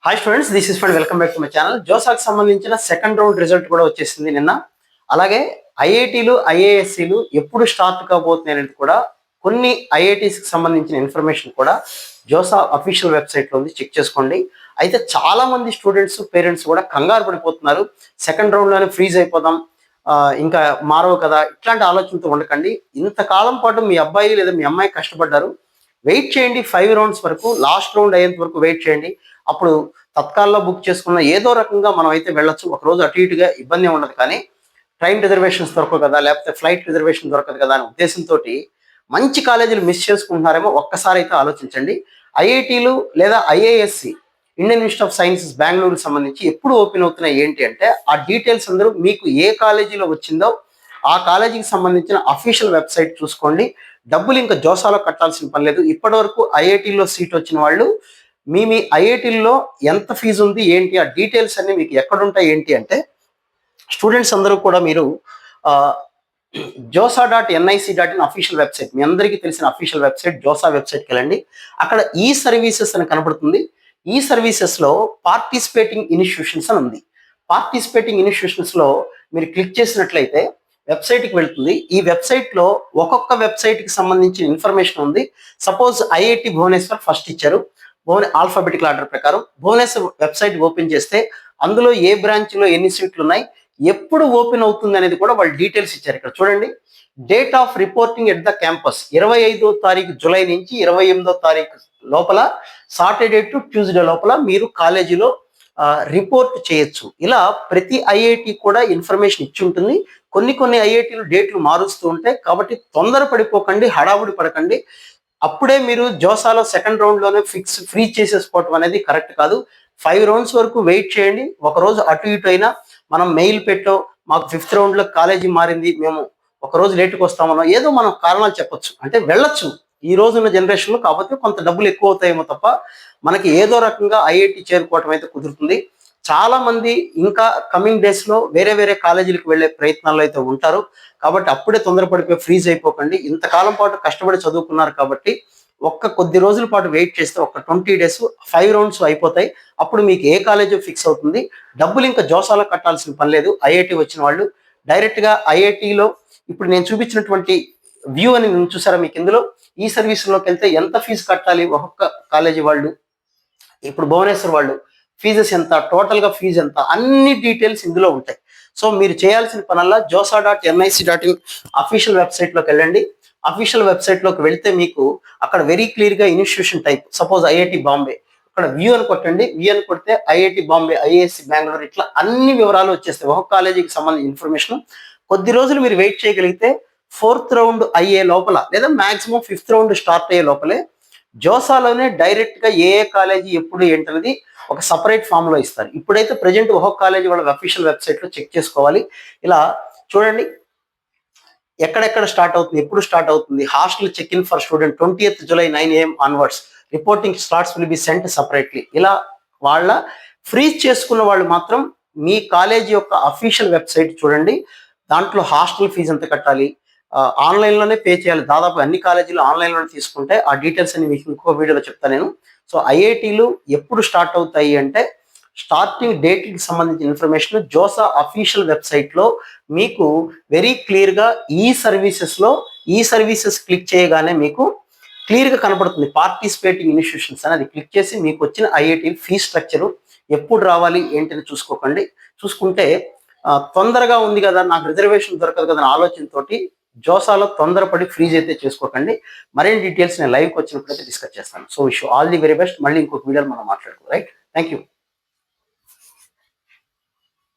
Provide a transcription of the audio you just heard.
Hi students, this is fund welcome back to my channel. జోసాకి సంబంధించిన second round result కూడా వచ్చేసింది నిన్న. అలాగే ఐఐటీలు ఐఏఎస్సీలు ఎప్పుడు స్టార్ట్ కాబోతున్నాయి అనేది కూడా కొన్ని ఐఐటీస్కి సంబంధించిన ఇన్ఫర్మేషన్ కూడా జోసా అఫీషియల్ వెబ్సైట్లో ఉంది, చెక్ చేసుకోండి. అయితే చాలా మంది స్టూడెంట్స్ పేరెంట్స్ కూడా కంగారు పడిపోతున్నారు. సెకండ్ రౌండ్లోనే ఫ్రీజ్ అయిపోదాం, ఇంకా మారవు కదా, ఇట్లాంటి ఆలోచనతో ఉండకండి. ఇంతకాలం పాటు మీ అబ్బాయి లేదా మీ అమ్మాయి కష్టపడ్డారు, వెయిట్ చేయండి. 5 రౌండ్స్ వరకు, లాస్ట్ రౌండ్ అయ్యేంత వరకు వెయిట్ చేయండి. అప్పుడు తత్కాల్లో బుక్ చేసుకున్న ఏదో రకంగా మనం అయితే వెళ్ళొచ్చు. ఒకరోజు అటు ఇటుగా ఇబ్బంది ఉండదు. కానీ ట్రైన్ రిజర్వేషన్స్ దొరకవు కదా, లేకపోతే ఫ్లైట్ రిజర్వేషన్ దొరకదు కదా అనే ఉద్దేశంతో మంచి కాలేజీలు మిస్ చేసుకుంటున్నారేమో ఒక్కసారి అయితే ఆలోచించండి. ఐఐటీలు లేదా IASc, Indian institute of sciences బెంగళూరుకి సంబంధించి ఎప్పుడు ఓపెన్ అవుతున్నాయి ఏంటి అంటే ఆ డీటెయిల్స్ అందరూ మీకు ఏ కాలేజీలో వచ్చిందో ఆ కాలేజీకి సంబంధించిన అఫీషియల్ వెబ్సైట్ చూసుకోండి. డబ్బులు ఇంకా జోసాలో కట్టాల్సిన పని లేదు. ఇప్పటి వరకు ఐఐటీలో సీట్ వచ్చిన వాళ్ళు మీ ఐఐటీల్లో ఎంత ఫీజు ఉంది ఏంటి, ఆ డీటెయిల్స్ అన్ని మీకు ఎక్కడుంటాయి ఏంటి అంటే స్టూడెంట్స్ అందరూ కూడా మీరు josa.nic.in అఫీషియల్ వెబ్సైట్, మీ అందరికీ తెలిసిన అఫీషియల్ వెబ్సైట్ జోసా వెబ్సైట్కి వెళ్ళండి. అక్కడ ఈ సర్వీసెస్ అని కనబడుతుంది. ఈ సర్వీసెస్లో పార్టిసిపేటింగ్ ఇన్స్టిట్యూషన్స్ అని ఉంది. పార్టిసిపేటింగ్ ఇన్స్టిట్యూషన్స్లో మీరు క్లిక్ చేసినట్లయితే వెబ్సైట్కి వెళ్తుంది. ఈ వెబ్సైట్లో ఒక్కొక్క వెబ్సైట్కి సంబంధించిన ఇన్ఫర్మేషన్ ఉంది. సపోజ్ ఐఐటి భువనేశ్వర్ ఫస్ట్ ఇచ్చారు, ఆల్ఫాబెటికల్ ఆర్డర్ ప్రకారం. భువనేశ్వర్ వెబ్సైట్ ఓపెన్ చేస్తే అందులో ఏ బ్రాంచ్లో ఎన్ని సీట్లు ఉన్నాయి, ఎప్పుడు ఓపెన్ అవుతుంది అనేది కూడా వాళ్ళు డీటెయిల్స్ ఇచ్చారు. ఇక్కడ చూడండి, date of reporting at the campus 25వ తారీఖు జూలై నుంచి 28వ తారీఖు లోపల, సాటర్డే టు ట్యూస్డే లోపల మీరు కాలేజీలో రిపోర్ట్ చేయొచ్చు. ఇలా ప్రతి ఐఐటి కూడా ఇన్ఫర్మేషన్ ఇచ్చి ఉంటుంది. కొన్ని ఐఐటీలు డేట్లు మారుస్తూ ఉంటాయి. కాబట్టి తొందర పడిపోకండి, హడావుడి పడకండి. అప్పుడే మీరు జోసాలో సెకండ్ రౌండ్లోనే ఫ్రీ చేసేసుకోవటం అనేది కరెక్ట్ కాదు. 5 రౌండ్స్ వరకు వెయిట్ చేయండి. ఒకరోజు అటు ఇటు అయినా మనం మెయిల్ పెట్టో మాకు 5th రౌండ్లో కాలేజీ మారింది, మేము ఒకరోజు లేటుకు వస్తామనో ఏదో మనం కారణాలు చెప్పొచ్చు, అంటే వెళ్ళొచ్చు ఈ రోజున్న జనరేషన్లో. కాకపోతే కొంత డబ్బులు ఎక్కువ అవుతాయేమో తప్ప మనకి ఏదో రకంగా ఐఐటి చేరుకోవటం అయితే కుదురుతుంది. చాలా మంది ఇంకా కమింగ్ డేస్లో వేరే కాలేజీలకు వెళ్ళే ప్రయత్నాల్లో అయితే ఉంటారు. కాబట్టి అప్పుడే తొందరపడిపోయి ఫ్రీజ్ అయిపోకండి. ఇంతకాలం పాటు కష్టపడి చదువుకున్నారు కాబట్టి కొద్ది రోజుల పాటు వెయిట్ చేస్తే 20 డేస్ 5 రౌండ్స్ అయిపోతాయి. అప్పుడు మీకు ఏ కాలేజీ ఫిక్స్ అవుతుంది. డబ్బులు ఇంకా జోసాలో కట్టాల్సిన పని లేదు. ఐఐటి వచ్చిన వాళ్ళు డైరెక్ట్గా ఐఐటిలో ఇప్పుడు నేను చూపించినటువంటి వ్యూ అని చూసారా మీకు ఇందులో, ఈ సర్వీస్లోకి వెళ్తే ఎంత ఫీజు కట్టాలి ఒక్కొక్క కాలేజీ వాళ్ళు, ఇప్పుడు భువనేశ్వర్ వాళ్ళు ఫీజెస్ ఎంత, టోటల్గా ఫీజు ఎంత, అన్ని డీటెయిల్స్ ఇందులో ఉంటాయి. సో మీరు చేయాల్సిన పనల్లా josa.nic.in అఫీషియల్ వెబ్సైట్లోకి వెళ్ళండి. అఫీషియల్ వెబ్సైట్లోకి వెళ్తే మీకు అక్కడ వెరీ క్లియర్గా institution type, suppose IIT Bombay, అక్కడ వ్యూ అని కొట్టండి. వ్యూ అని కొడితే ఐఐటి బాంబే, ఐఏఎస్సి బెంగళూరు, ఇట్లా అన్ని వివరాలు వచ్చేస్తాయి. ఒక్కొక్క కాలేజీకి సంబంధించిన ఇన్ఫర్మేషన్. కొద్ది రోజులు మీరు వెయిట్ చేయగలిగితే 4th రౌండ్ అయ్యే లోపల లేదా మాక్సిమం 5th రౌండ్ స్టార్ట్ అయ్యే లోపలే జోసాలోనే డైరెక్ట్గా ఏ కాలేజీ ఎప్పుడు ఏంటనేది ఒక సపరేట్ ఫామ్లో ఇస్తారు. ఇప్పుడైతే ప్రజెంట్ ఒక్కొక్క కాలేజీ వాళ్ళ అఫీషియల్ వెబ్సైట్లో చెక్ చేసుకోవాలి. ఇలా చూడండి, ఎక్కడెక్కడ స్టార్ట్ అవుతుంది, ఎప్పుడు స్టార్ట్ అవుతుంది. Hostel check in for student 20th July 9 AM onwards, reporting slots will be sent separately. ఇలా వాళ్ళ ఫ్రీజ్ చేసుకున్న వాళ్ళు మాత్రం మీ కాలేజీ యొక్క అఫీషియల్ వెబ్సైట్ చూడండి. దాంట్లో హాస్టల్ ఫీజు ఎంత కట్టాలి, ఆన్లైన్లోనే పే చేయాలి. దాదాపు అన్ని కాలేజీలు ఆన్లైన్లోనే తీసుకుంటే ఆ డీటెయిల్స్ అని మీకు ఇంకో వీడియోలో చెప్తాను నేను. సో ఐఐటీలు ఎప్పుడు స్టార్ట్ అవుతాయి అంటే స్టార్టింగ్ డేట్కి సంబంధించిన ఇన్ఫర్మేషన్ జోసా అఫీషియల్ వెబ్సైట్లో మీకు వెరీ క్లియర్గా ఈ సర్వీసెస్ క్లిక్ చేయగానే మీకు క్లియర్గా కనపడుతుంది. పార్టిసిపేటింగ్ ఇన్స్టిట్యూషన్స్ అనేది క్లిక్ చేసి మీకు వచ్చిన ఐఐటీ ఫీ స్ట్రక్చరు ఎప్పుడు రావాలి ఏంటని చూసుకుంటే తొందరగా ఉంది కదా, నాకు రిజర్వేషన్ దొరకదు కదా అనే ఆలోచనతోటి జోసాలో తొందరపడి ఫ్రీజ్ అయితే చేసుకోకండి. మరిన్ని డీటెయిల్స్ నేను లైవ్కి వచ్చినప్పుడు అయితే డిస్కస్ చేస్తాను. So wish all the very best. మళ్ళీ ఇంకొక వీడియోలో మనం మాట్లాడుకుందాం. Right, thank you.